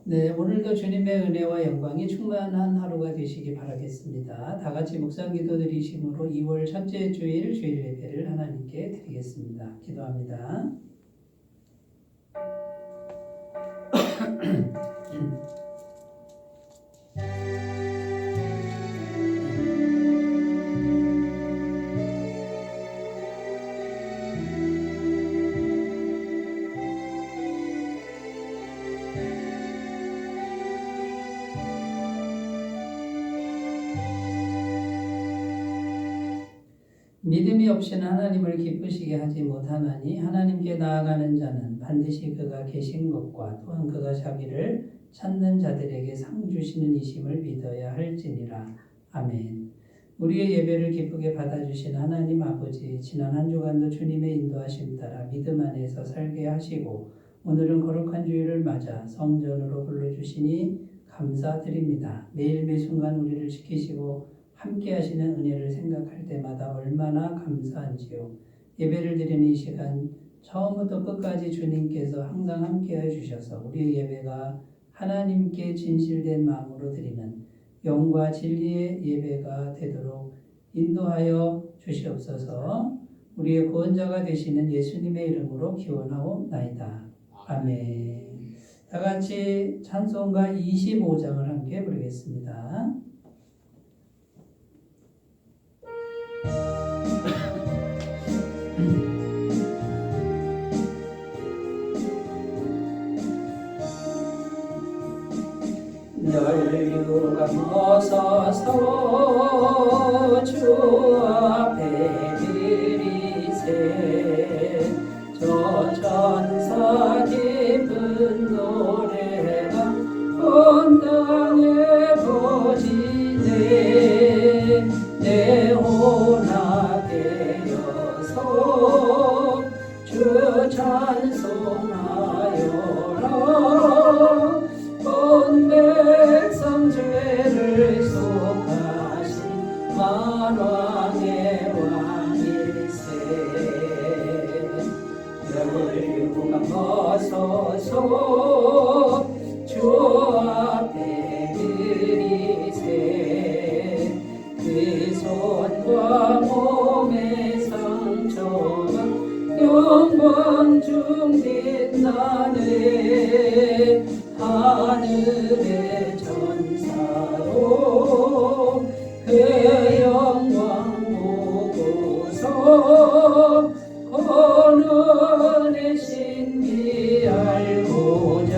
네, 오늘도 주님의 은혜와 영광이 충만한 하루가 되시기 바라겠습니다. 다 같이 묵상기도 드리심으로 2월 첫째 주일 주일 예배를 하나님께 드리겠습니다. 기도합니다. 믿음이 없이는 하나님을 기쁘시게 하지 못하나니 하나님께 나아가는 자는 반드시 그가 계신 것과 또한 그가 자기를 찾는 자들에게 상 주시는 이심을 믿어야 할지니라. 아멘. 우리의 예배를 기쁘게 받아주신 하나님 아버지, 지난 한 주간도 주님의 인도하심 따라 믿음 안에서 살게 하시고 오늘은 거룩한 주일을 맞아 성전으로 불러주시니 감사드립니다. 매일 매순간 우리를 지키시고 함께 하시는 은혜를 생각할 때마다 얼마나 감사한지요. 예배를 드리는 이 시간 처음부터 끝까지 주님께서 항상 함께해 주셔서 우리의 예배가 하나님께 진실된 마음으로 드리는 영과 진리의 예배가 되도록 인도하여 주시옵소서. 우리의 구원자가 되시는 예수님의 이름으로 기원하옵나이다. 아멘. 다 같이 찬송가 25장을 함께 부르겠습니다. 열류가 솟아서 주 앞에 드리세 저 천사 기쁜 노래가 온 땅에 퍼지네 내 혼하게 여서 주 찬송하여라 온 백성 죄를 속하신 만왕의 왕일세 열류가 벗어서 주 앞에 드리세 그 손과 몸의 상처가 영광 중 빛나네 하늘의 천사로 그 영광 보고서 고난의 신비 알고자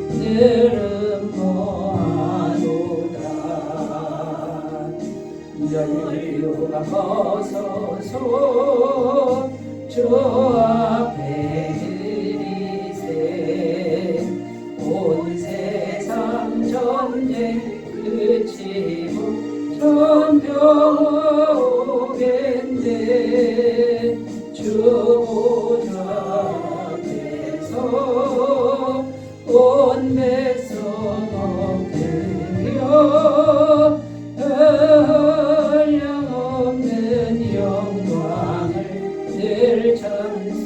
늘은 모아노라 열류가 벗어서 주 앞에 드리세 온 세상 전쟁 그치고 전평화 오겠네 주 보좌 앞에서 온 백성 엎드려 한량없는 영광을 늘 찬송합니다.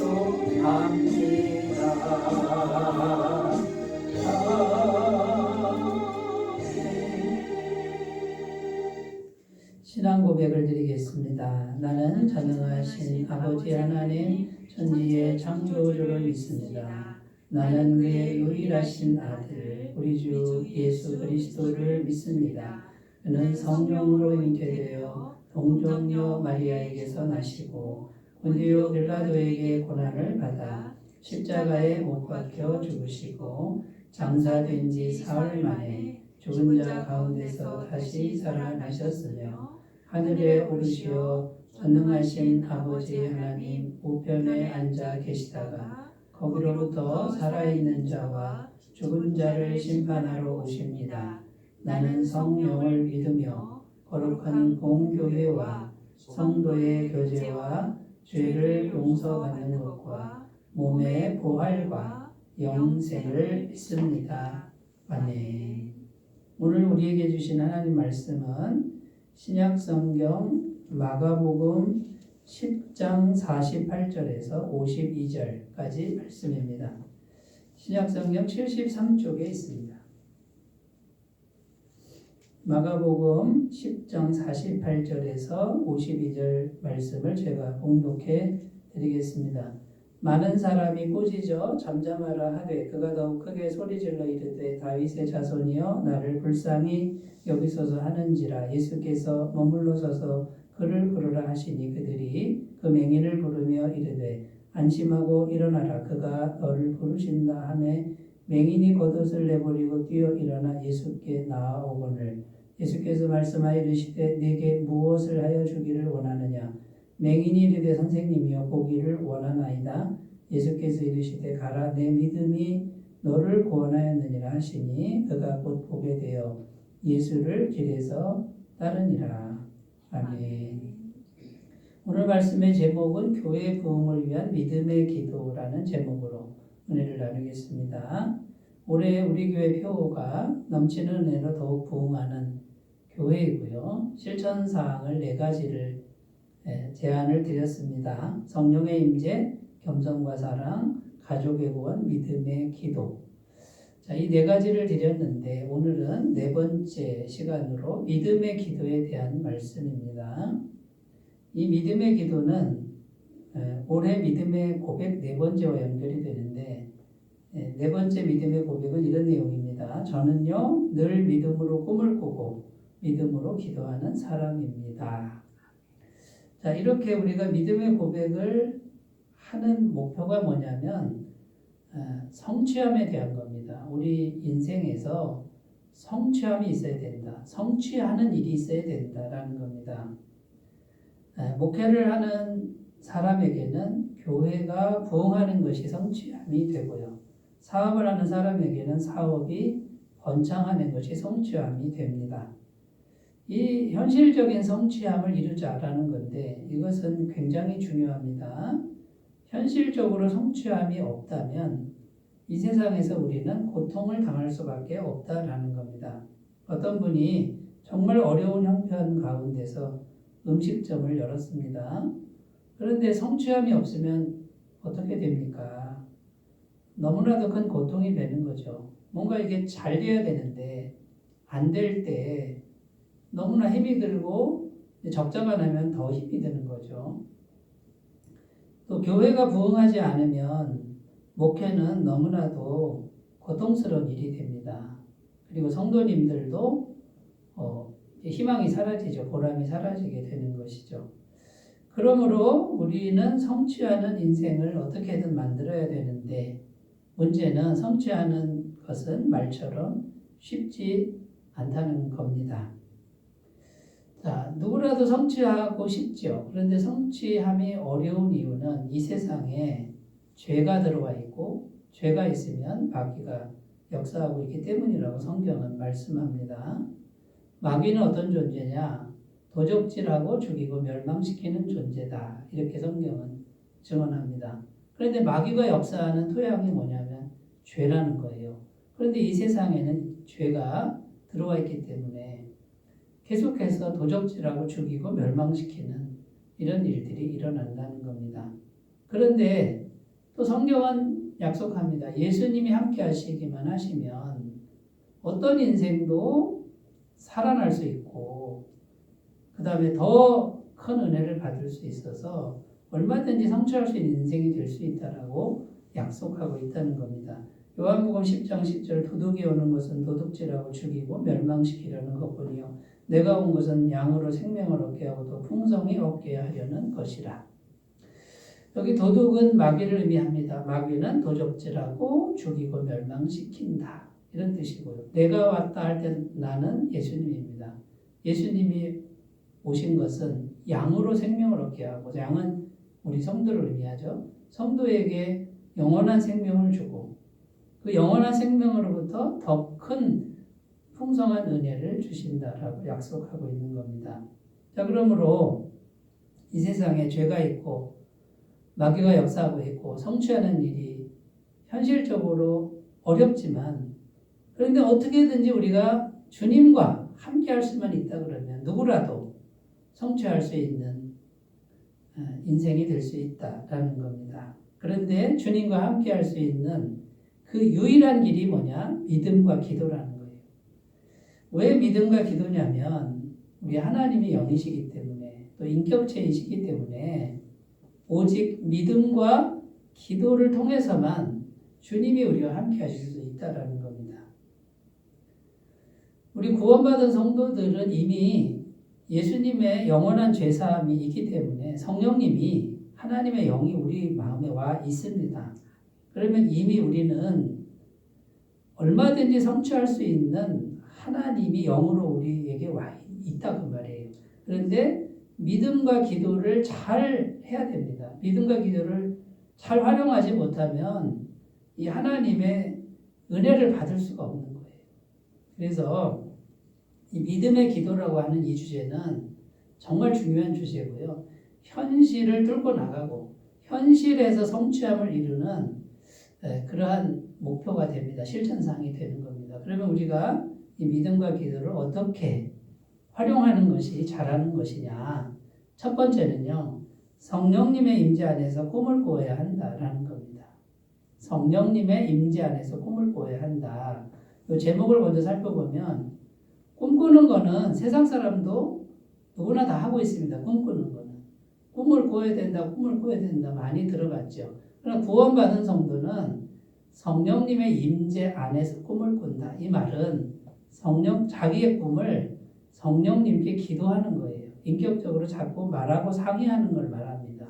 신앙 고백을 드리겠습니다. 나는 전능하신 아버지 하나님 천지의 창조주를 믿습니다. 나는 그의 유일하신 아들 우리 주 예수 그리스도를 믿습니다. 그는 성령으로 잉태되어 동정녀 마리아에게서 나시고 본디오 빌라도에게 고난을 받아 십자가에 못 박혀 죽으시고 장사된 지 사흘 만에 죽은 자 가운데서 다시 살아나셨으며 하늘에 오르시어 전능하신 아버지 하나님 우편에 앉아 계시다가 거기로부터 살아있는 자와 죽은 자를 심판하러 오십니다. 나는 성령을 믿으며 거룩한 공교회와 성도의 교제와 죄를 용서받는 것과 몸의 부활과 영생을 믿습니다. 아멘. 오늘 우리에게 주신 하나님 말씀은 신약성경 마가복음 10장 48절에서 52절까지 말씀입니다. 신약성경 73쪽에 있습니다. 마가복음 10장 48절에서 52절 말씀을 제가 봉독해 드리겠습니다. 많은 사람이 꾸짖어 잠잠하라 하되 그가 더욱 크게 소리질러 이르되 다윗의 자손이여 나를 불쌍히 여기소서 하는지라. 예수께서 머물러 서서 그를 부르라 하시니 그들이 그 맹인을 부르며 이르되 안심하고 일어나라 그가 너를 부르신다 하매 맹인이 겉옷을 내버리고 뛰어 일어나 예수께 나아오거늘 예수께서 말씀하여 이르시되 네게 무엇을 하여 주기를 원하느냐. 맹인이 이르되 선생님이여 보기를 원하나이다. 예수께서 이르시되 가라 내 믿음이 너를 구원하였느니라 하시니 그가 곧 보게 되어 예수를 길에서 따르니라. 아멘. 오늘 말씀의 제목은 교회 부흥을 위한 믿음의 기도라는 제목으로 은혜를 나누겠습니다. 올해 우리 교회 표어가 넘치는 은혜로 더욱 부흥하는 교회이고요. 실천사항을 4가지를 제안을 드렸습니다. 성령의 임재, 겸손과 사랑, 가족의 구원, 믿음의 기도. 자, 이 4가지를 드렸는데 오늘은 4번째 시간으로 믿음의 기도에 대한 말씀입니다. 이 믿음의 기도는 올해 믿음의 고백 4번째와 연결이 되는데 4번째 믿음의 고백은 이런 내용입니다. 저는요 늘 믿음으로 꿈을 꾸고 믿음으로 기도하는 사람입니다. 자, 이렇게 우리가 믿음의 고백을 하는 목표가 뭐냐면 성취함에 대한 겁니다. 우리 인생에서 성취함이 있어야 된다. 성취하는 일이 있어야 된다라는 겁니다. 목회를 하는 사람에게는 교회가 부흥하는 것이 성취함이 되고요. 사업을 하는 사람에게는 사업이 번창하는 것이 성취함이 됩니다. 이 현실적인 성취함을 이루자라는 건데 이것은 굉장히 중요합니다. 현실적으로 성취함이 없다면 이 세상에서 우리는 고통을 당할 수밖에 없다라는 겁니다. 어떤 분이 정말 어려운 형편 가운데서 음식점을 열었습니다. 그런데 성취함이 없으면 어떻게 됩니까? 너무나도 큰 고통이 되는 거죠. 뭔가 이게 잘 돼야 되는데 안 될 때 너무나 힘이 들고 적자가 나면 더 힘이 드는 거죠. 또 교회가 부흥하지 않으면 목회는 너무나도 고통스러운 일이 됩니다. 그리고 성도님들도 희망이 사라지죠. 보람이 사라지게 되는 것이죠. 그러므로 우리는 성취하는 인생을 어떻게든 만들어야 되는데 문제는 성취하는 것은 말처럼 쉽지 않다는 겁니다. 자, 누구라도 성취하고 싶죠. 그런데 성취함이 어려운 이유는 이 세상에 죄가 들어와 있고 죄가 있으면 마귀가 역사하고 있기 때문이라고 성경은 말씀합니다. 마귀는 어떤 존재냐? 도적질하고 죽이고 멸망시키는 존재다. 이렇게 성경은 증언합니다. 그런데 마귀가 역사하는 토양이 뭐냐면 죄라는 거예요. 그런데 이 세상에는 죄가 들어와 있기 때문에 계속해서 도적질하고 죽이고 멸망시키는 이런 일들이 일어난다는 겁니다. 그런데 또 성경은 약속합니다. 예수님이 함께 하시기만 하시면 어떤 인생도 살아날 수 있고 그 다음에 더 큰 은혜를 받을 수 있어서 얼마든지 성취할 수 있는 인생이 될 수 있다라고 약속하고 있다는 겁니다. 요한복음 10장 10절 도둑이 오는 것은 도둑질하고 죽이고 멸망시키려는 것뿐이요 내가 온 것은 양으로 생명을 얻게 하고 또 풍성히 얻게 하려는 것이라. 여기 도둑은 마귀를 의미합니다. 마귀는 도적질하고 죽이고 멸망시킨다. 이런 뜻이고요. 내가 왔다 할 때 나는 예수님입니다. 예수님이 오신 것은 양으로 생명을 얻게 하고 양은 우리 성도를 의미하죠. 성도에게 영원한 생명을 주고 그 영원한 생명으로부터 더 큰 풍성한 은혜를 주신다라고 약속하고 있는 겁니다. 자, 그러므로 이 세상에 죄가 있고 마귀가 역사하고 있고 성취하는 일이 현실적으로 어렵지만 그런데 어떻게든지 우리가 주님과 함께 할 수만 있다 그러면 누구라도 성취할 수 있는 인생이 될 수 있다라는 겁니다. 그런데 주님과 함께 할 수 있는 그 유일한 길이 뭐냐? 믿음과 기도라는 거예요. 왜 믿음과 기도냐면 우리 하나님이 영이시기 때문에 또 인격체이시기 때문에 오직 믿음과 기도를 통해서만 주님이 우리와 함께 하실 수 있다는 겁니다. 우리 구원받은 성도들은 이미 예수님의 영원한 죄사함이 있기 때문에 성령님이 하나님의 영이 우리 마음에 와 있습니다. 그러면 이미 우리는 얼마든지 성취할 수 있는 하나님이 영으로 우리에게 와 있다 그 말이에요. 그런데 믿음과 기도를 잘 해야 됩니다. 믿음과 기도를 잘 활용하지 못하면 이 하나님의 은혜를 받을 수가 없는 거예요. 그래서 이 믿음의 기도라고 하는 이 주제는 정말 중요한 주제고요. 현실을 뚫고 나가고 현실에서 성취함을 이루는 그러한 목표가 됩니다. 실천사항이 되는 겁니다. 그러면 우리가 이 믿음과 기도를 어떻게 활용하는 것이 잘하는 것이냐. 첫 번째는요. 성령님의 임재 안에서 꿈을 꾸어야 한다라는 겁니다. 성령님의 임재 안에서 꿈을 꾸어야 한다. 이 제목을 먼저 살펴보면 꿈꾸는 거는 세상 사람도 누구나 다 하고 있습니다. 꿈꾸는 거는. 꿈을 꾸어야 된다, 꿈을 꾸어야 된다 많이 들어봤죠. 그러나 구원받은 성도는 성령님의 임재 안에서 꿈을 꾼다. 이 말은 자기의 꿈을 성령님께 기도하는 거예요. 인격적으로 자꾸 말하고 상의하는 걸 말합니다.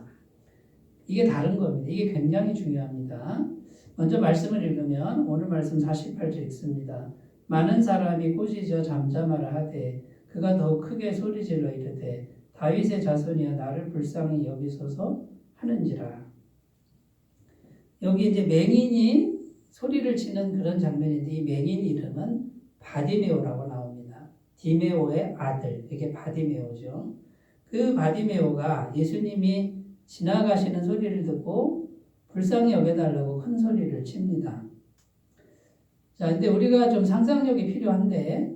이게 다른 겁니다. 이게 굉장히 중요합니다. 먼저 말씀을 읽으면 오늘 말씀 48절 읽습니다. 많은 사람이 꾸짖어 잠잠하라 하되 그가 더욱 크게 소리질러 이르되 다윗의 자손이여 나를 불쌍히 여기소서 하는지라. 여기 이제 맹인이 소리를 치는 그런 장면인데 이 맹인 이름은 바디메오라고 나옵니다. 디메오의 아들, 이게 바디메오죠. 그 바디메오가 예수님이 지나가시는 소리를 듣고 불쌍히 여겨달라고 큰 소리를 칩니다. 자, 근데 우리가 좀 상상력이 필요한데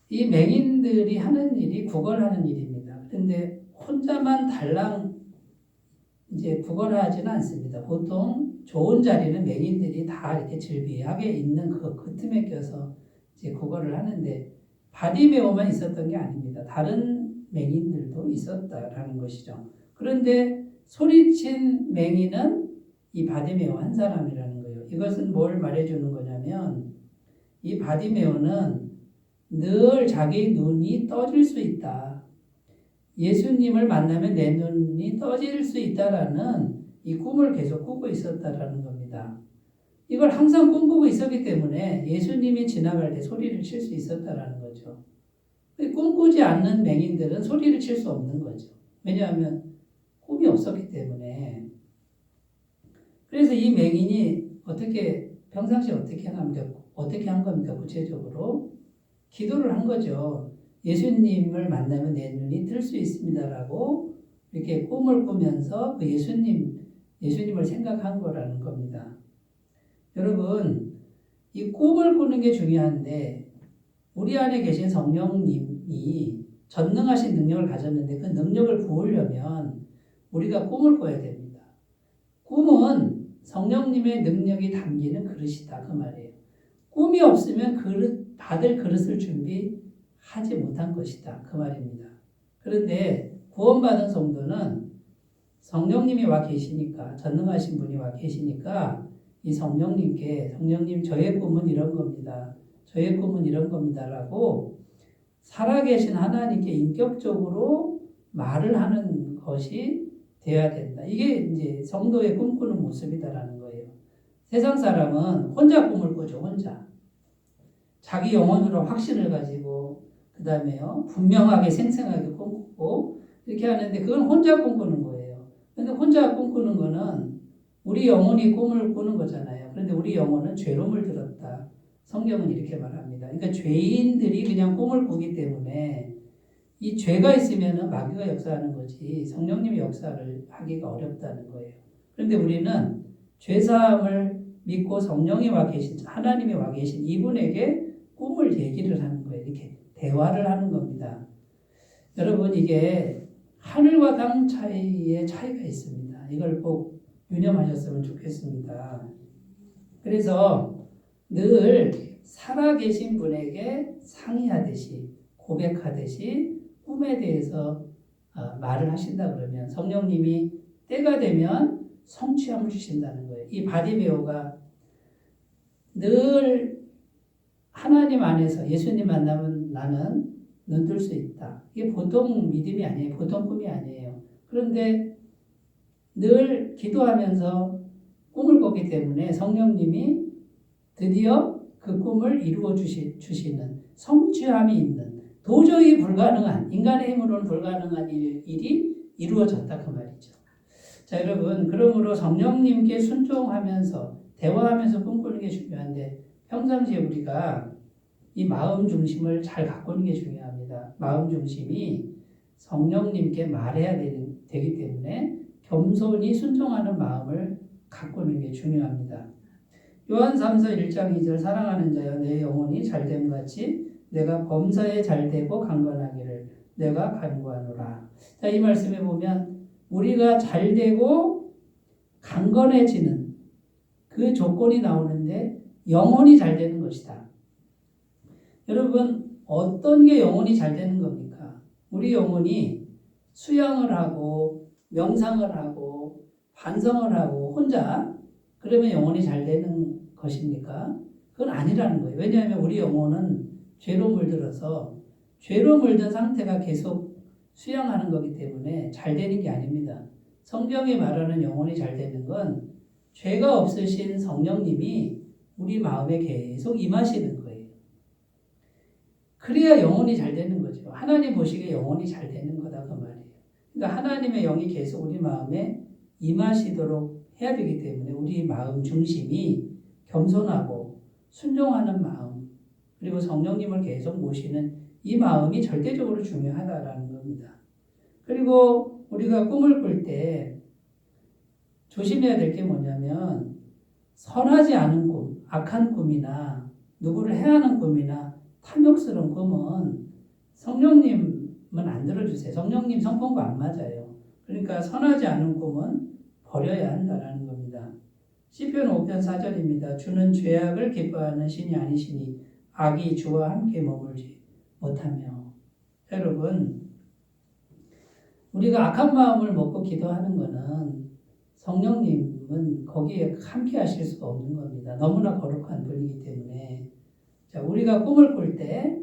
이 맹인들이 하는 일이 구걸하는 일입니다. 그런데 혼자만 달랑 이제 구걸하지는 않습니다. 보통 좋은 자리는 맹인들이 다 이렇게 즐비하게 있는 그 틈에 껴서 이제 구걸을 하는데 바디메오만 있었던 게 아닙니다. 다른 맹인들도 있었다라는 것이죠. 그런데 소리친 맹인은 이 바디메오 한 사람이라는 거예요. 이것은 뭘 말해주는 거냐면 이 바디메오는 늘 자기 눈이 떠질 수 있다. 예수님을 만나면 내 눈이 떠질 수 있다라는 이 꿈을 계속 꾸고 있었다라는 겁니다. 이걸 항상 꿈꾸고 있었기 때문에 예수님이 지나갈 때 소리를 칠 수 있었다라는 거죠. 꿈꾸지 않는 맹인들은 소리를 칠 수 없는 거죠. 왜냐하면 꿈이 없었기 때문에. 그래서 이 맹인이 평상시에 어떻게 한 겁니까? 구체적으로 기도를 한 거죠. 예수님을 만나면 내 눈이 뜰 수 있습니다라고 이렇게 꿈을 꾸면서 그 예수님을 생각한 거라는 겁니다. 여러분, 이 꿈을 꾸는 게 중요한데 우리 안에 계신 성령님이 전능하신 능력을 가졌는데 그 능력을 부으려면 우리가 꿈을 꿔야 됩니다. 꿈은 성령님의 능력이 담기는 그릇이다 그 말이에요. 꿈이 없으면 받을 그릇을 준비하지 못한 것이다 그 말입니다. 그런데 구원받은 성도는 성령님이 와 계시니까 전능하신 분이 와 계시니까 이 성령님 저의 꿈은 이런 겁니다. 저의 꿈은 이런 겁니다라고 살아계신 하나님께 인격적으로 말을 하는 것이 되어야 된다. 이게 이제 성도의 꿈꾸는 모습이다라는 거예요. 세상 사람은 혼자 꿈을 꾸죠. 혼자. 자기 영혼으로 확신을 가지고 그 다음에요. 분명하게 생생하게 꿈꾸고 이렇게 하는데 그건 혼자 꿈꾸는 거예요. 그런데 혼자 꿈꾸는 거는 우리 영혼이 꿈을 꾸는 거잖아요. 그런데 우리 영혼은 죄로움을 들었다. 성경은 이렇게 말합니다. 그러니까 죄인들이 그냥 꿈을 꾸기 때문에 이 죄가 있으면 마귀가 역사하는 거지 성령님이 역사를 하기가 어렵다는 거예요. 그런데 우리는 죄사함을 믿고 성령이 와 계신 하나님이 와 계신 이분에게 꿈을 얘기를 하는 거예요. 이렇게 대화를 하는 겁니다. 여러분 이게 하늘과 땅 차이의 차이가 있습니다. 이걸 꼭 유념하셨으면 좋겠습니다. 그래서 늘 살아계신 분에게 상의하듯이 고백하듯이 꿈에 대해서 말을 하신다 그러면 성령님이 때가 되면 성취함을 주신다는 거예요. 이 바디메오가 늘 하나님 안에서 예수님 만나면 나는 눈뜰 수 있다. 이게 보통 믿음이 아니에요. 보통 꿈이 아니에요. 그런데 늘 기도하면서 꿈을 꿨기 때문에 성령님이 드디어 그 꿈을 이루어 주시는 성취함이 있는 도저히 불가능한 인간의 힘으로는 불가능한 일이 이루어졌다 그 말이죠. 자 여러분 그러므로 성령님께 순종하면서 대화하면서 꿈꾸는 게 중요한데 평상시에 우리가 이 마음 중심을 잘 가꾸는 게 중요합니다. 마음 중심이 성령님께 말해야 되기 때문에 겸손히 순종하는 마음을 가꾸는 게 중요합니다. 요한 3서 1장 2절 사랑하는 자여 내 영혼이 잘됨 같이 내가 범사에 잘되고 강건하기를 내가 간구하노라. 자, 이 말씀에 보면 우리가 잘되고 강건해지는 그 조건이 나오는데 영혼이 잘되는 것이다. 여러분 어떤 게 영혼이 잘되는 겁니까? 우리 영혼이 수양을 하고 명상을 하고 반성을 하고 혼자 그러면 영혼이 잘 되는 것입니까? 그건 아니라는 거예요. 왜냐하면 우리 영혼은 죄로 물들어서 죄로 물든 상태가 계속 수양하는 거기 때문에 잘 되는 게 아닙니다. 성경이 말하는 영혼이 잘 되는 건 죄가 없으신 성령님이 우리 마음에 계속 임하시는 거예요. 그래야 영혼이 잘 되는 거죠. 하나님 보시기에 영혼이 잘 되는 거다 그 말이에요. 그러니까 하나님의 영이 계속 우리 마음에 임하시도록 해야 되기 때문에 우리 마음 중심이 겸손하고 순종하는 마음 그리고 성령님을 계속 모시는 이 마음이 절대적으로 중요하다라는 겁니다. 그리고 우리가 꿈을 꿀 때 조심해야 될 게 뭐냐면 선하지 않은 꿈, 악한 꿈이나 누구를 해하는 꿈이나 탐욕스러운 꿈은 성령님은 안 들어주세요. 성령님 성품과 안 맞아요. 그러니까 선하지 않은 꿈은 버려야 한다는 겁니다. 시편 5편 4절입니다. 주는 죄악을 기뻐하는 신이 아니시니 악이 주와 함께 머물지 못하며. 여러분 우리가 악한 마음을 먹고 기도하는 것은 성령님은 거기에 함께 하실 수가 없는 겁니다. 너무나 거룩한 분이기 때문에. 자, 우리가 꿈을 꿀 때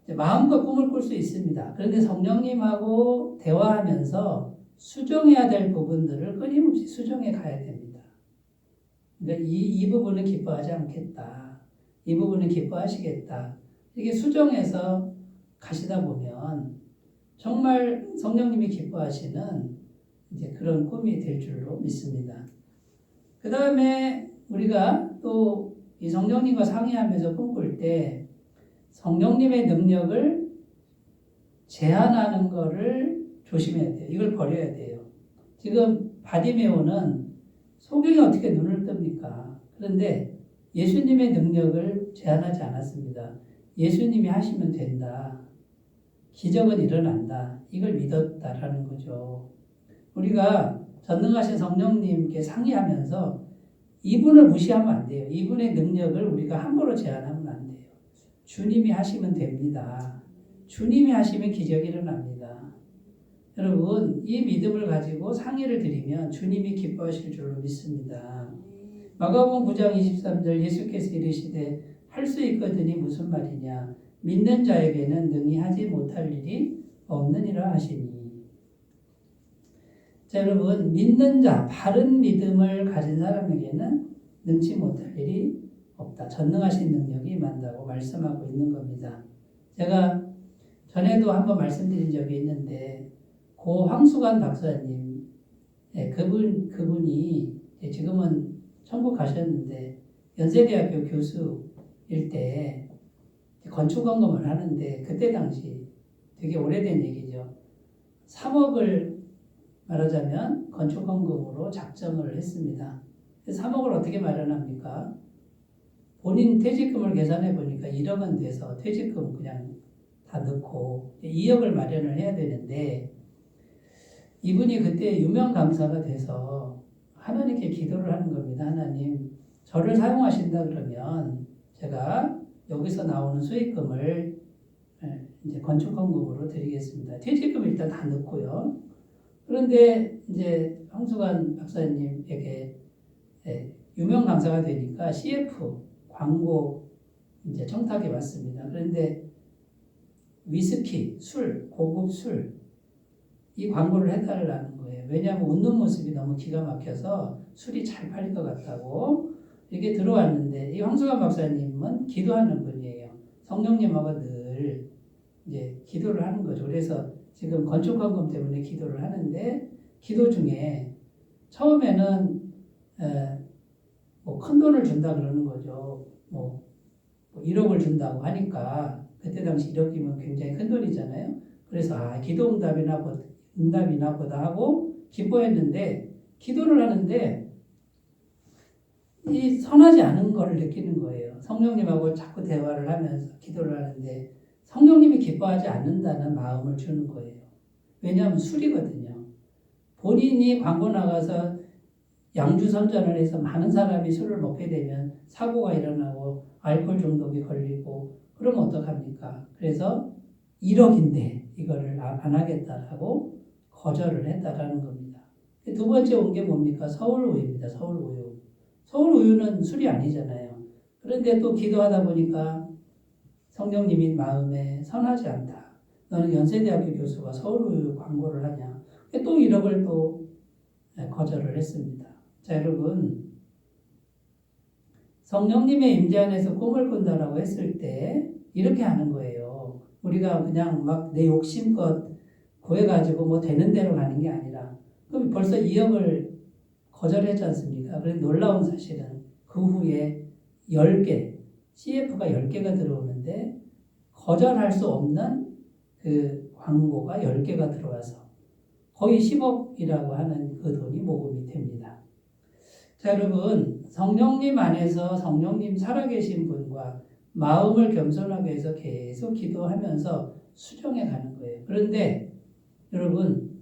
마음껏 꿈을 꿀 수 있습니다. 그런데 성령님하고 대화하면서 수정해야 될 부분들을 끊임없이 수정해 가야 됩니다. 그러니까 이 부분은 기뻐하지 않겠다. 이 부분은 기뻐하시겠다. 이렇게 수정해서 가시다 보면 정말 성령님이 기뻐하시는 이제 그런 꿈이 될 줄로 믿습니다. 그 다음에 우리가 또 이 성령님과 상의하면서 꿈꿀 때 성령님의 능력을 제한하는 것을 조심해야 돼요. 이걸 버려야 돼요. 지금 바디메오는 소경이 어떻게 눈을 뜹니까? 그런데 예수님의 능력을 제한하지 않았습니다. 예수님이 하시면 된다. 기적은 일어난다. 이걸 믿었다라는 거죠. 우리가 전능하신 성령님께 상의하면서 이분을 무시하면 안 돼요. 이분의 능력을 우리가 함부로 제한하면 안 돼요. 주님이 하시면 됩니다. 주님이 하시면 기적이 일어납니다. 여러분 이 믿음을 가지고 상의를 드리면 주님이 기뻐하실 줄로 믿습니다. 마가복음 9장 23절 예수께서 이르시되 할 수 있거든이 무슨 말이냐 믿는 자에게는 능히 하지 못할 일이 없느니라 하시니. 자, 여러분 믿는 자, 바른 믿음을 가진 사람에게는 능치 못할 일이 없다. 전능하신 능력이 임한다고 말씀하고 있는 겁니다. 제가 전에도 한번 말씀드린 적이 있는데 고 황수관 박사님, 그분이 지금은 천국 가셨는데 연세대학교 교수일 때 건축원금을 하는데 그때 당시 되게 오래된 얘기죠. 3억을 말하자면 건축원금으로 작정을 했습니다. 3억을 어떻게 마련합니까? 본인 퇴직금을 계산해 보니까 1억은 돼서 퇴직금 그냥 다 넣고 2억을 마련을 해야 되는데 이분이 그때 유명 강사가 돼서 하나님께 기도를 하는 겁니다. 하나님, 저를 사용하신다 그러면 제가 여기서 나오는 수익금을 이제 건축헌금으로 드리겠습니다. 퇴직금 일단 다 넣고요. 그런데 이제 황수관 박사님에게 유명 강사가 되니까 CF 광고 이제 청탁이 왔습니다. 그런데 위스키, 술, 고급 술, 이 광고를 해달라는 거예요. 왜냐하면 웃는 모습이 너무 기가 막혀서 술이 잘 팔릴 것 같다고 이게 들어왔는데, 이 황수관 박사님은 기도하는 분이에요. 성령님하고 늘 이제 기도를 하는 거죠. 그래서 지금 건축헌금 때문에 기도를 하는데, 기도 중에 처음에는 뭐 큰 돈을 준다 그러는 거죠. 뭐 1억을 준다고 하니까, 그때 당시 1억이면 굉장히 큰 돈이잖아요. 그래서 기도 응답이나 보다 하고 기뻐했는데, 기도를 하는데 이 선하지 않은 거를 느끼는 거예요. 성령님하고 자꾸 대화를 하면서 기도를 하는데 성령님이 기뻐하지 않는다는 마음을 주는 거예요. 왜냐하면 술이거든요. 본인이 광고 나가서 양주 선전을 해서 많은 사람이 술을 먹게 되면 사고가 일어나고 알코올 중독이 걸리고 그러면 어떡합니까? 그래서 1억인데 이거를 안 하겠다라고 거절을 했다라는 겁니다. 두 번째 온 게 뭡니까? 서울우유입니다. 서울우유. 서울우유는 술이 아니잖아요. 그런데 또 기도하다 보니까 성령님이 마음에 선하지 않다. 너는 연세대학교 교수가 서울우유 광고를 하냐. 또 1억을 또 거절을 했습니다. 자, 여러분, 성령님의 임재 안에서 꿈을 꾼다라고 했을 때 이렇게 하는 거예요. 우리가 그냥 막 내 욕심껏 구해가지고 뭐 되는 대로 가는 게 아니라, 그럼 벌써 2억을 거절했지 않습니까? 그런데 놀라운 사실은 그 후에 10개, CF가 10개가 들어오는데 거절할 수 없는 그 광고가 10개가 들어와서 거의 10억이라고 하는 그 돈이 모금이 됩니다. 자, 여러분, 성령님 안에서 성령님 살아계신 분과 마음을 겸손하게 해서 계속 기도하면서 수정해 가는 거예요. 그런데 여러분,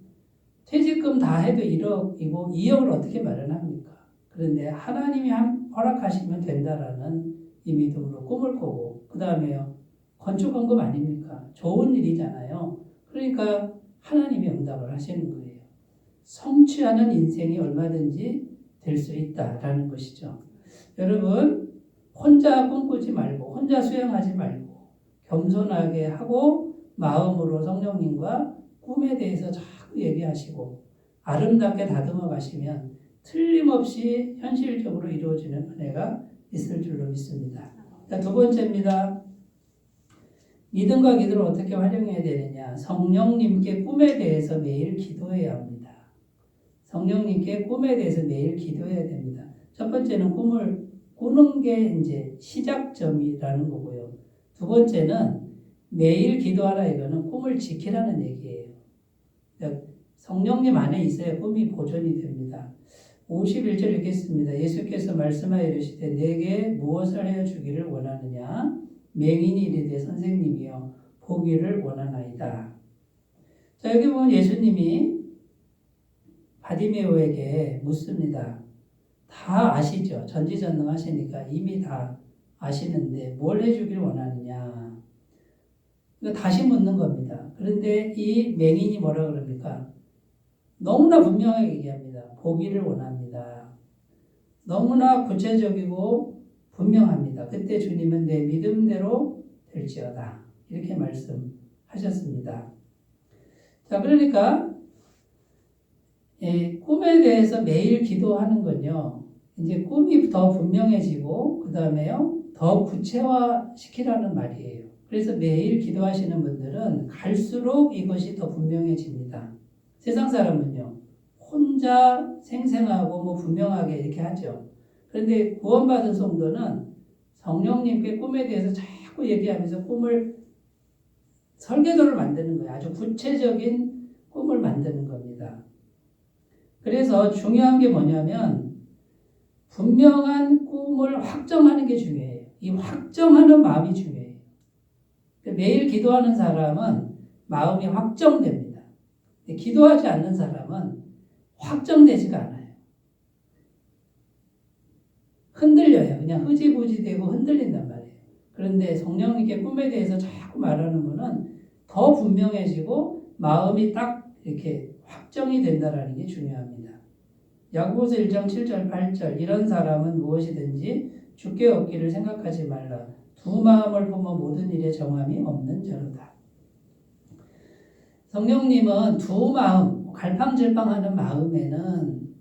퇴직금 다 해도 1억이고 2억을 어떻게 마련합니까? 그런데 하나님이 허락하시면 된다라는 이 믿음으로 꿈을 꾸고, 그 다음에요, 건축헌금 아닙니까? 좋은 일이잖아요. 그러니까 하나님이 응답을 하시는 거예요. 성취하는 인생이 얼마든지 될 수 있다라는 것이죠. 여러분, 혼자 꿈꾸지 말고, 혼자 수행하지 말고, 겸손하게 하고 마음으로 성령님과 꿈에 대해서 자꾸 얘기하시고 아름답게 다듬어 가시면 틀림없이 현실적으로 이루어지는 은혜가 있을 줄로 믿습니다. 자, 두 번째입니다. 믿음과 기도를 어떻게 활용해야 되느냐. 성령님께 꿈에 대해서 매일 기도해야 합니다. 성령님께 꿈에 대해서 매일 기도해야 됩니다. 첫 번째는 꿈을 꾸는 게 이제 시작점이라는 거고요. 두 번째는 매일 기도하라, 이거는 꿈을 지키라는 얘기예요. 그러니까 성령님 안에 있어야 꿈이 보존이 됩니다. 51절 읽겠습니다. 예수께서 말씀하여 이르시되 내게 무엇을 하여 주기를 원하느냐. 맹인이 이르되 선생님이여 보기를 원하나이다. 자, 여기 보면 예수님이 바디메오에게 묻습니다. 다 아시죠? 전지전능하시니까 이미 다 아시는데 뭘 해주길 원하느냐. 다시 묻는 겁니다. 그런데 이 맹인이 뭐라 그럽니까? 너무나 분명하게 얘기합니다. 보기를 원합니다. 너무나 구체적이고 분명합니다. 그때 주님은 내 믿음대로 될지어다. 이렇게 말씀하셨습니다. 자, 그러니까 꿈에 대해서 매일 기도하는 건요, 이제 꿈이 더 분명해지고 그 다음에요 더 구체화시키라는 말이에요. 그래서 매일 기도하시는 분들은 갈수록 이것이 더 분명해집니다. 세상 사람은요 혼자 생생하고 뭐 분명하게 이렇게 하죠. 그런데 구원받은 성도는 성령님께 꿈에 대해서 자꾸 얘기하면서 꿈을 설계도를 만드는 거예요. 아주 구체적인 꿈을 만드는 겁니다. 그래서 중요한 게 뭐냐면 분명한 꿈을 확정하는 게 중요해요. 이 확정하는 마음이 중요해요. 매일 기도하는 사람은 마음이 확정됩니다. 기도하지 않는 사람은 확정되지가 않아요. 흔들려요. 그냥 흐지부지 되고 흔들린단 말이에요. 그런데 성령님께 꿈에 대해서 자꾸 말하는 분은 더 분명해지고 마음이 딱 이렇게 확정이 된다라는 게 중요합니다. 야고보서 1장 7절 8절 이런 사람은 무엇이든지 주께 얻기를 생각하지 말라. 두 마음을 품어 모든 일에 정함이 없는 자로다. 성령님은 두 마음, 갈팡질팡하는 마음에는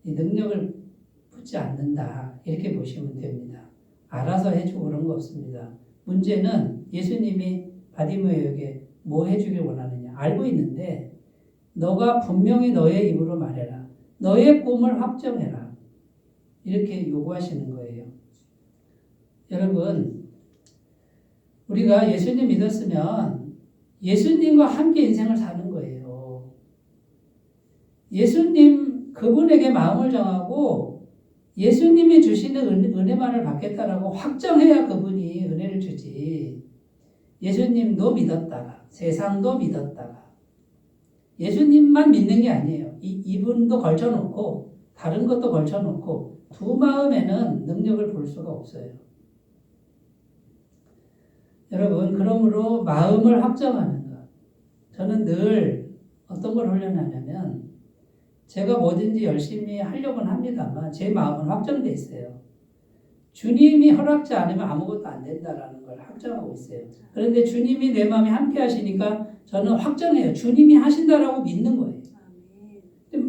이 능력을 붙지 않는다. 이렇게 보시면 됩니다. 알아서 해주고 그런 거 없습니다. 문제는 예수님이 바디메오에게 뭐 해주길 원하느냐. 알고 있는데 너가 분명히 너의 입으로 말해라. 너의 꿈을 확정해라. 이렇게 요구하시는 거예요. 여러분, 우리가 예수님 믿었으면 예수님과 함께 인생을 사는 거예요. 예수님 그분에게 마음을 정하고 예수님이 주시는 은혜만을 받겠다라고 확정해야 그분이 은혜를 주지. 예수님도 믿었다가 세상도 믿었다가 예수님만 믿는 게 아니에요. 이분도 걸쳐놓고 다른 것도 걸쳐놓고 두 마음에는 능력을 볼 수가 없어요. 여러분, 그러므로 마음을 확정하는 것. 저는 늘 어떤 걸 훈련하냐면 제가 뭐든지 열심히 하려고는 합니다만 제 마음은 확정돼 있어요. 주님이 허락지 않으면 아무것도 안 된다라는 걸 확정하고 있어요. 그런데 주님이 내 마음에 함께 하시니까 저는 확정해요. 주님이 하신다라고 믿는 거예요.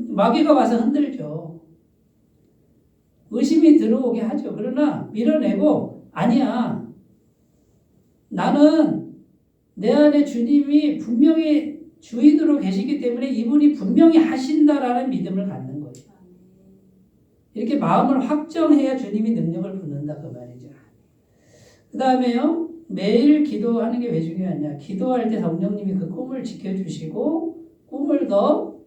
마귀가 와서 흔들죠. 의심이 들어오게 하죠. 그러나 밀어내고 아니야. 나는 내 안에 주님이 분명히 주인으로 계시기 때문에 이분이 분명히 하신다라는 믿음을 갖는 거예요. 이렇게 마음을 확정해야 주님이 능력을 붓는다 그 말이죠. 그 다음에요. 매일 기도하는 게 왜 중요하냐. 기도할 때 성령님이 그 꿈을 지켜주시고 꿈을 더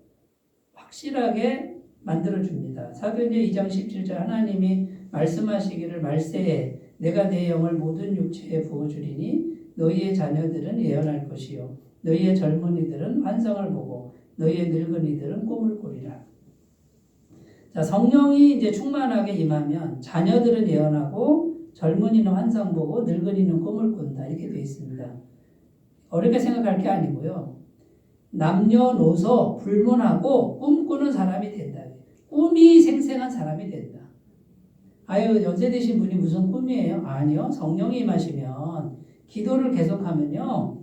확실하게 만들어줍니다. 사도행전 2장 17절 하나님이 말씀하시기를 말세에 내가 내 영을 모든 육체에 부어주리니 너희의 자녀들은 예언할 것이요 너희의 젊은이들은 환상을 보고 너희의 늙은이들은 꿈을 꾸리라. 자, 성령이 이제 충만하게 임하면 자녀들은 예언하고 젊은이는 환상 보고 늙은이는 꿈을 꾼다. 이렇게 되어 있습니다. 어렵게 생각할 게 아니고요. 남녀노소 불문하고 꿈꾸는 사람이 된다. 꿈이 생생한 사람이 된다. 아유, 연세 드신 분이 무슨 꿈이에요? 아니요. 성령이 임하시면 기도를 계속하면요.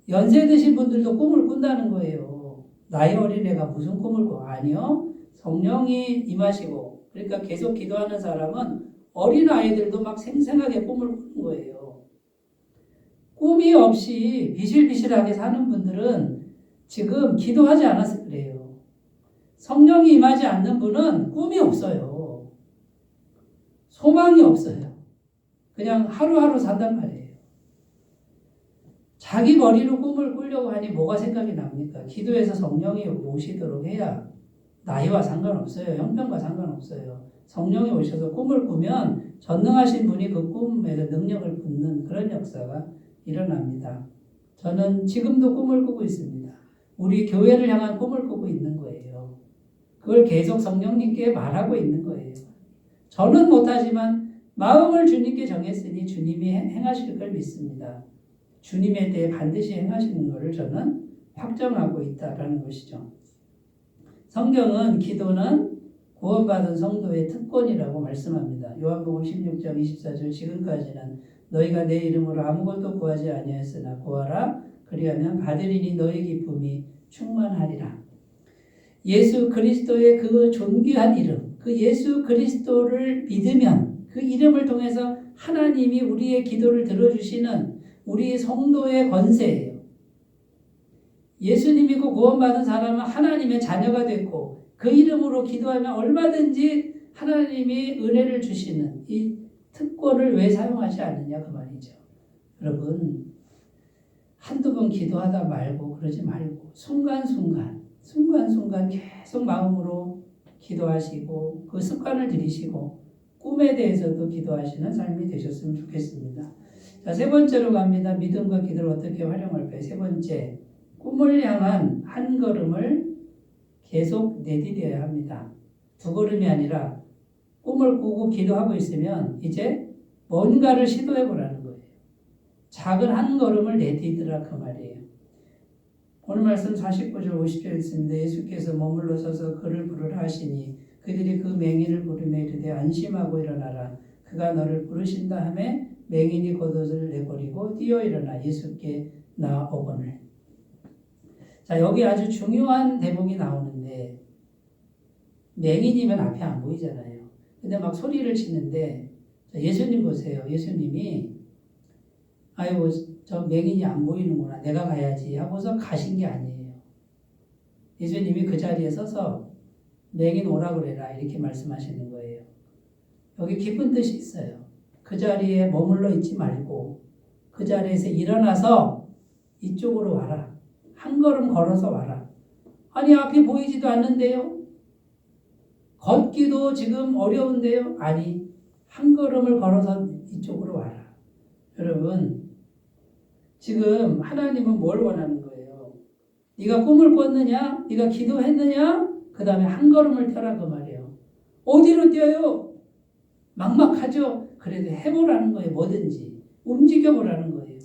연세 드신 분들도 꿈을 꾼다는 거예요. 나이 어린애가 무슨 꿈을 꿔? 아니요. 성령이 임하시고 그러니까 계속 기도하는 사람은 어린아이들도 막 생생하게 꿈을 꾸는 거예요. 꿈이 없이 비실비실하게 사는 분들은 지금 기도하지 않아서 그래요. 성령이 임하지 않는 분은 꿈이 없어요. 소망이 없어요. 그냥 하루하루 산단 말이에요. 자기 머리로 꿈을 꾸려고 하니 뭐가 생각이 납니까? 기도해서 성령이 오시도록 해야 나이와 상관없어요. 형편과 상관없어요. 성령이 오셔서 꿈을 꾸면 전능하신 분이 그 꿈에 능력을 붓는 그런 역사가 일어납니다. 저는 지금도 꿈을 꾸고 있습니다. 우리 교회를 향한 꿈을 꾸고 있는 거예요. 그걸 계속 성령님께 말하고 있는 거예요. 저는 못하지만 마음을 주님께 정했으니 주님이 행하실 걸 믿습니다. 주님에 대해 반드시 행하시는 것을 저는 확정하고 있다라는 것이죠. 성경은 기도는 구원받은 성도의 특권이라고 말씀합니다. 요한복음 16장 24절 지금까지는 너희가 내 이름으로 아무것도 구하지 아니하였으나 구하라 그리하면 받으리니 너희 기쁨이 충만하리라. 예수 그리스도의 그 존귀한 이름, 그 예수 그리스도를 믿으면 그 이름을 통해서 하나님이 우리의 기도를 들어주시는 우리 성도의 권세예요. 예수 믿고 구원받은 사람은 하나님의 자녀가 됐고 그 이름으로 기도하면 얼마든지 하나님이 은혜를 주시는 이 특권을 왜 사용하지 않느냐 그 말이죠. 여러분 한두 번 기도하다 말고 그러지 말고 순간순간 계속 마음으로 기도하시고 그 습관을 들이시고 꿈에 대해서도 기도하시는 삶이 되셨으면 좋겠습니다. 자, 세 번째로 갑니다. 믿음과 기도를 어떻게 활용할까요? 세 번째, 꿈을 향한 한 걸음을 계속 내디뎌야 합니다. 두 걸음이 아니라 꿈을 꾸고 기도하고 있으면 이제 뭔가를 시도해 보라는 거예요. 작은 한 걸음을 내디디라 그 말이에요. 오늘 말씀 49절 50절 있습니다. 예수께서 머물러 서서 그를 부르라 하시니 그들이 그 맹인을 부르며 이르되 안심하고 일어나라. 그가 너를 부르신다 하매 맹인이 겉옷을 내버리고 뛰어 일어나 예수께 나아오거늘. 자, 여기 아주 중요한 대목이 나오는데 맹인이면 앞에 안 보이잖아요. 근데 막 소리를 치는데 예수님 보세요. 예수님이 아이고 저 맹인이 안 보이는구나. 내가 가야지 하고서 가신 게 아니에요. 예수님이 그 자리에 서서 맹인 오라 그래라 이렇게 말씀하시는 거예요. 여기 깊은 뜻이 있어요. 그 자리에 머물러 있지 말고 그 자리에서 일어나서 이쪽으로 와라. 한 걸음 걸어서 와라. 아니 앞이 보이지도 않는데요. 걷기도 지금 어려운데요. 아니 한 걸음을 걸어서 이쪽으로 와라. 여러분 지금 하나님은 뭘 원하는 거예요? 네가 꿈을 꿨느냐? 네가 기도했느냐? 그 다음에 한 걸음을 뛰라 그 말이에요. 어디로 뛰어요? 막막하죠? 그래도 해보라는 거예요. 뭐든지 움직여보라는 거예요.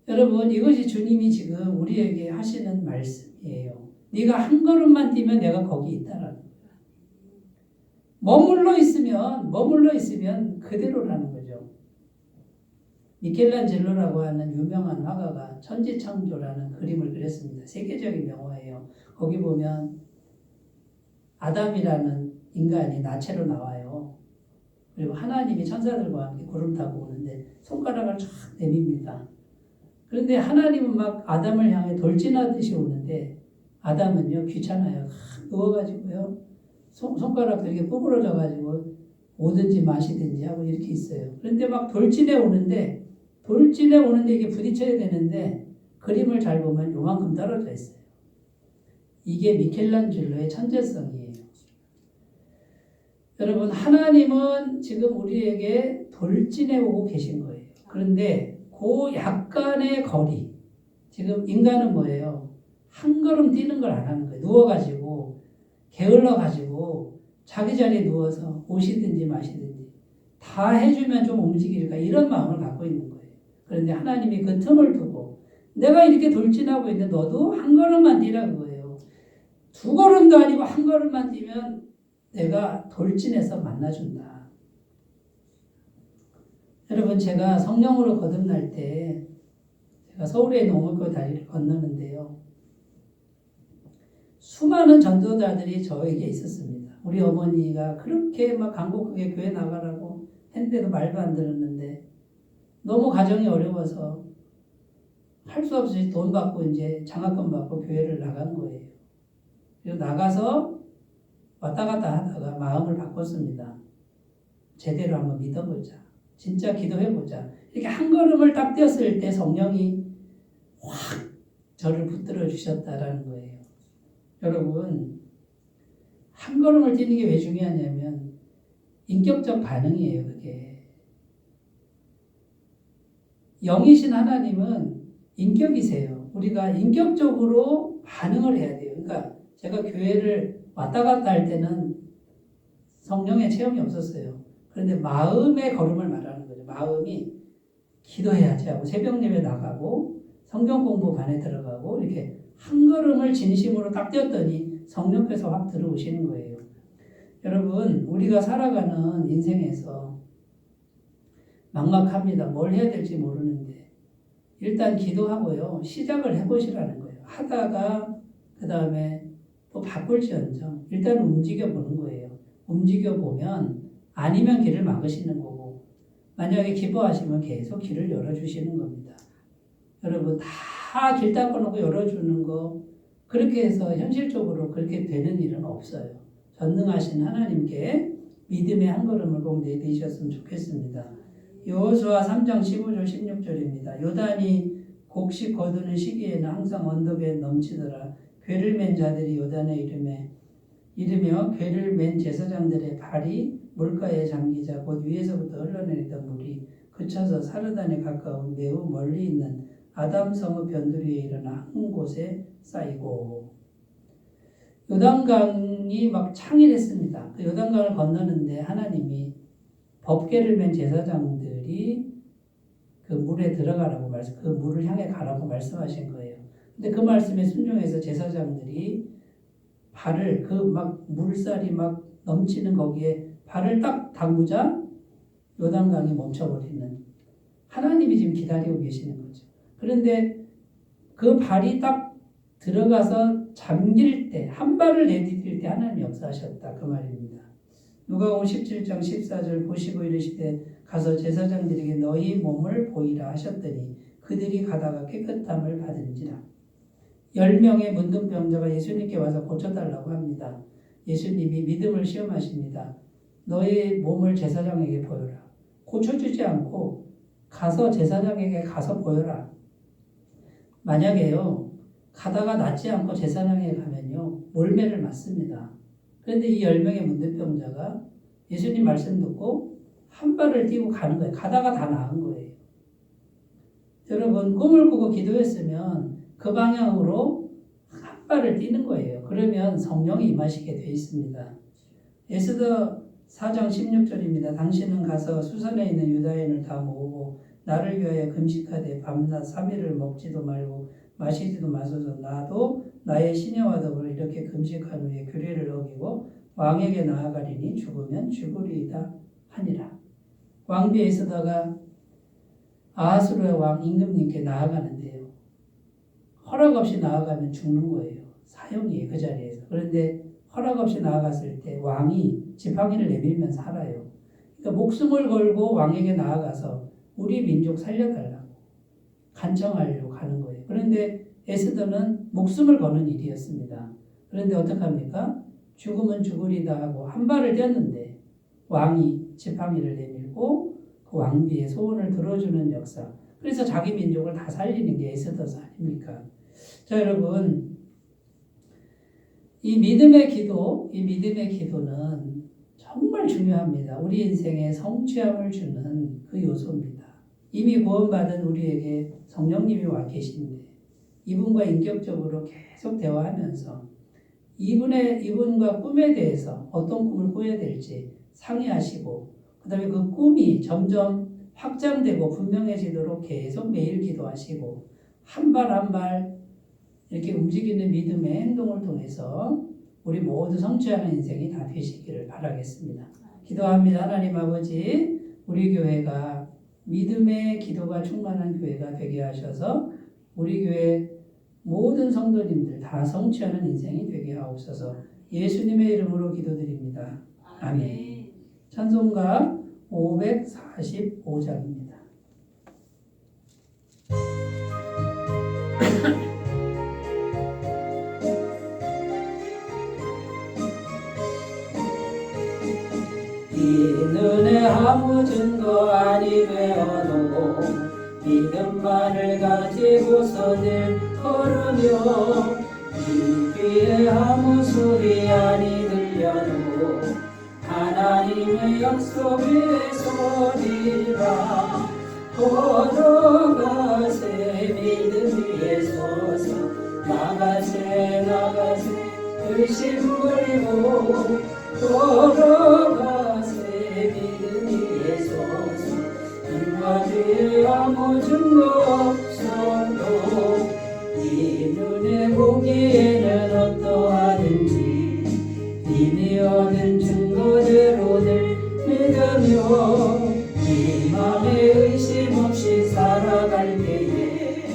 여러분 이것이 주님이 지금 우리에게 하시는 말씀이에요. 네가 한 걸음만 뛰면 내가 거기 있다라는 거예요. 머물러 있으면 그대로라는 거죠. 미켈란젤로라고 하는 유명한 화가가 천지창조라는 그림을 그렸습니다. 세계적인 명화예요. 거기 보면 아담이라는 인간이 나체로 나와요. 그리고 하나님이 천사들과 함께 구름 타고 오는데 손가락을 쫙 내밉니다. 그런데 하나님은 막 아담을 향해 돌진하듯이 오는데 아담은요 귀찮아요. 누워가지고요 손가락도 이렇게 뽀그러져가지고 오든지 마시든지 하고 이렇게 있어요. 그런데 막 돌진해 오는데 이게 부딪혀야 되는데 그림을 잘 보면 요만큼 떨어져 있어요. 이게 미켈란젤로의 천재성이에요. 여러분 하나님은 지금 우리에게 돌진해 오고 계신 거예요. 그런데 그 약간의 거리 지금 인간은 뭐예요? 한 걸음 뛰는 걸 안 하는 거예요. 누워가지고 게을러가지고 자기 자리에 누워서 오시든지 마시든지 다 해주면 좀 움직일까 이런 마음을 갖고 있는 거예요. 그런데 하나님이 그 틈을 두고 내가 이렇게 돌진하고 있는데 너도 한 걸음만 뛰라 그거예요. 두 걸음도 아니고 한 걸음만 뛰면 내가 돌진해서 만나준다. 여러분 제가 성령으로 거듭날 때 제가 서울에 있는 오물교 다리를 건너는데요. 수많은 전도자들이 저에게 있었습니다. 우리 어머니가 그렇게 막 간곡하게 교회 나가라고 했는데도 말도 안 들었는데 너무 가정이 어려워서 할 수 없이 돈 받고 이제 장학금 받고 교회를 나간 거예요. 그리고 나가서 왔다 갔다 하다가 마음을 바꿨습니다. 제대로 한번 믿어보자. 진짜 기도해보자. 이렇게 한 걸음을 딱 뛰었을 때 성령이 확 저를 붙들어 주셨다라는 거예요. 여러분 한 걸음을 뛰는 게 왜 중요하냐면 인격적 반응이에요. 그게 영이신 하나님은 인격이세요. 우리가 인격적으로 반응을 해야 돼요. 그러니까 제가 교회를 왔다 갔다 할 때는 성령의 체험이 없었어요. 그런데 마음의 걸음을 말하는 거죠. 마음이 기도해야지 하고 새벽 예배 나가고 성경 공부반에 들어가고 이렇게 한 걸음을 진심으로 딱 뛰었더니 성령께서 확 들어오시는 거예요. 여러분 우리가 살아가는 인생에서 막막합니다. 뭘 해야 될지 모르는데 일단 기도하고요. 시작을 해보시라는 거예요. 하다가 그 다음에 또 바꿀지언정 일단 움직여보는 거예요. 움직여보면 아니면 길을 막으시는 거고 만약에 기뻐하시면 계속 길을 열어주시는 겁니다. 여러분 다 길 닦아놓고 열어주는 거 그렇게 해서 현실적으로 그렇게 되는 일은 없어요. 전능하신 하나님께 믿음의 한 걸음을 꼭 내디셨으면 좋겠습니다. 여호수아 3장 15절 16절입니다. 요단이 곡식 거두는 시기에는 항상 언덕에 넘치더라. 궤를 맨 자들이 요단에 이르며 궤를 맨 제사장들의 발이 물가에 잠기자 곧 위에서부터 흘러내리던 물이 그쳐서 사르단에 가까운 매우 멀리 있는 아담성읍 변두리에 일어나 한 곳에 쌓이고 요단강이 막 창일했습니다. 그 요단강을 건너는데 하나님이 법궤를 맨 제사장들이 그 물에 들어가라고 그 물을 향해 가라고 말씀하신 거예요. 근데 그 말씀에 순종해서 제사장들이 발을 그 막 물살이 막 넘치는 거기에 발을 딱 담그자 요단강이 멈춰버리는, 하나님이 지금 기다리고 계시는 거죠. 그런데 그 발이 딱 들어가서 잠길 때, 한 발을 내디딜 때 하나님이 역사하셨다 그 말입니다. 누가복음 17장 14절 보시고 이르시되 가서 제사장들에게 너희 몸을 보이라 하셨더니 그들이 가다가 깨끗함을 받은지라. 10명의 문둥병자가 예수님께 와서 고쳐달라고 합니다. 예수님이 믿음을 시험하십니다. 너의 몸을 제사장에게 보여라. 고쳐주지 않고 가서 제사장에게 가서 보여라. 만약에요, 가다가 낫지 않고 제사장에게 가면요, 몰매를 맞습니다. 그런데 이 10명의 문둥병자가 예수님 말씀 듣고 한 발을 띄고 가는 거예요. 가다가 다 나은 거예요. 여러분, 꿈을 꾸고 기도했으면 그 방향으로 한 발을 띄는 거예요. 그러면 성령이 임하시게 되어 있습니다. 에스더 4장 16절입니다. 당신은 가서 수선에 있는 유다인을 다 모으고 나를 위하여 금식하되 밤낮 3일을 먹지도 말고 마시지도 마소서. 나도 나의 시녀와 더불어 이렇게 금식한 후에 규례를 어기고 왕에게 나아가리니 죽으면 죽으리이다 하니라. 왕비 에스더가 아하스로의 왕 임금님께 나아가는데요, 허락 없이 나아가면 죽는 거예요. 사형이에요, 그 자리에서. 그런데 허락 없이 나아갔을 때 왕이 지팡이를 내밀면 살아요. 그러니까 목숨을 걸고 왕에게 나아가서 우리 민족 살려달라고 간청하려고 가는 거예요. 그런데 에스더는 목숨을 거는 일이었습니다. 그런데 어떡합니까? 죽으면 죽으리다 하고 한 발을 떼었는데 왕이 지팡이를 내밀고 그 왕비의 소원을 들어주는 역사. 그래서 자기 민족을 다 살리는 게 에스더서 아닙니까? 자, 여러분, 이 믿음의 기도는 정말 중요합니다. 우리 인생에 성취함을 주는 그 요소입니다. 이미 구원받은 우리에게 성령님이 와 계신데 이분과 인격적으로 계속 대화하면서 이분과 꿈에 대해서 어떤 꿈을 꾸어야 될지 상의하시고, 그 다음에 그 꿈이 점점 확장되고 분명해지도록 계속 매일 기도하시고, 한 발 한 발 이렇게 움직이는 믿음의 행동을 통해서 우리 모두 성취하는 인생이 다 되시기를 바라겠습니다. 기도합니다. 하나님 아버지, 우리 교회가 믿음의 기도가 충만한 교회가 되게 하셔서 우리 교회 모든 성도님들 다 성취하는 인생이 되게 하옵소서. 예수님의 이름으로 기도드립니다. 아멘. 찬송가 545장입니다. 이 눈에 아무 증거 아니 되어도 믿음만을 가지고서 늘 걸으며 이 귀에 아무 소리 아니 들려도 하나님의 약속의 소리라. 걸어가세 믿음 위에 서서 나가세 의심 버리고 걸어가세 믿음 위에 서서 눈과 귀에 아무 증거 없어도 이 눈에 보기에는 어떠하든지 이미 얻은 증거대로들 믿으며 이 맘에 의심 없이 살아갈 때에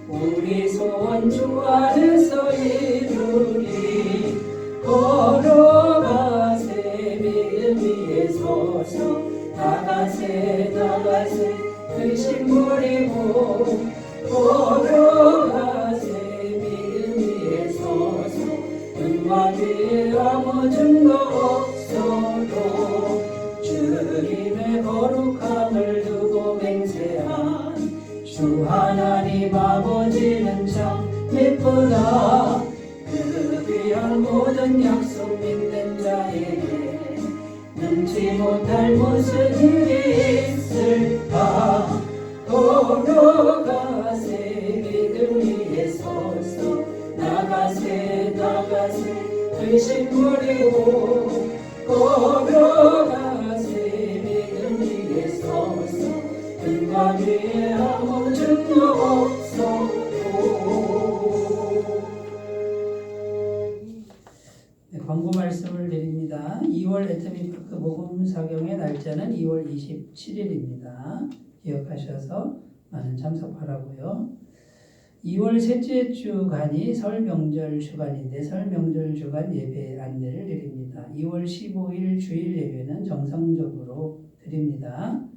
우리 소원 주 안에서 이루리. 걸어가세 믿음 위에 서서 나가세 의심 버리고 걸어가세 믿음 위에 서서 눈과 귀에 아무 증거 없어도 주님의 거룩함을 두고 맹세한 주 하나님 아버지는 참 예쁘다. 그 귀한 모든 약속 믿는 자에게 능치 못할 무슨 일이 있을까. 걸어가세 믿음 위에 서서 나가세 의심 버리고 걸어가세 믿음 위에 서서 눈과 주의 아무 증거 없어도. 네, 광고 말씀을 드립니다. 2월 애터미파크 복음 사경의 날짜는 2월 27일입니다. 기억하셔서 많은 참석 바라고요. 2월 셋째 주간이 설 명절 주간인데 설 명절 주간 예배 안내를 드립니다. 2월 15일 주일 예배는 정상적으로 드립니다.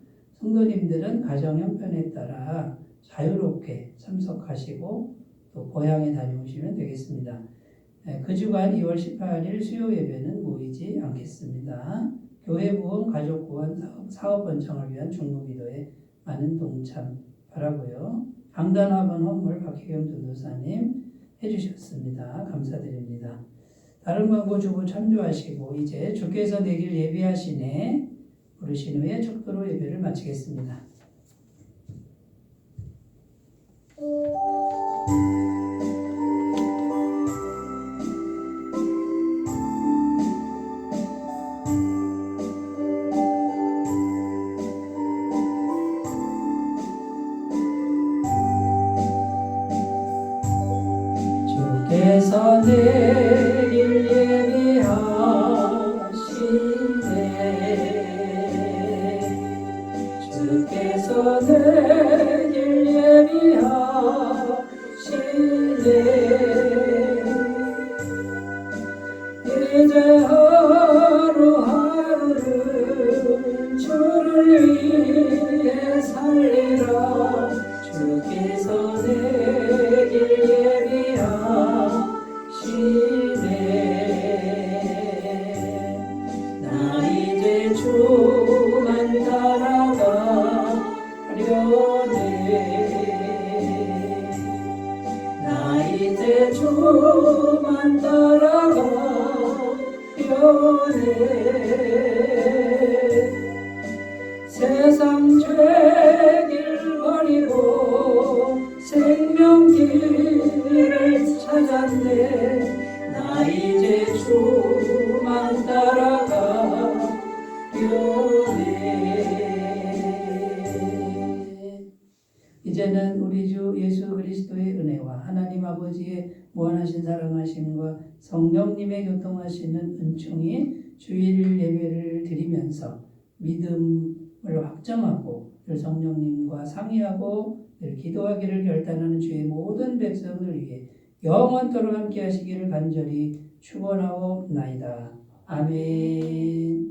성도님들은 가정 형편에 따라 자유롭게 참석하시고 또 고향에 다녀오시면 되겠습니다. 그 주간 2월 18일 수요 예배는 모이지 않겠습니다. 교회 구원, 가족 구원, 사업 번창을 위한 중보기도에 많은 동참 바라고요. 강단 화분 헌물 박혜경 전도사님 해주셨습니다. 감사드립니다. 다른 광고 주고 참조하시고 이제 주께서 내길 예비하시네 부르신 후에 축도로 예배를 마치겠습니다. 주께서 내길 예비하시네 주께서 내길 예비하시네 이제 하루하루를 주를 위해 살리라 주께서 내길 나 이제 주만 따라가려네 나 이제 주만 따라가려네 세상 죄길 버리고 생명길을 찾았네 나 이제 주만 따라가려네. 이제는 우리 주 예수 그리스도의 은혜와 하나님 아버지의 무한하신 사랑하심과 성령님의 교통하시는 은총이 주일 예배를 드리면서 믿음을 확정하고 늘 성령님과 상의하고 늘 기도하기를 결단하는 주의 모든 백성을 위해 영원토록 함께 하시기를 간절히 축원하옵나이다. 아멘.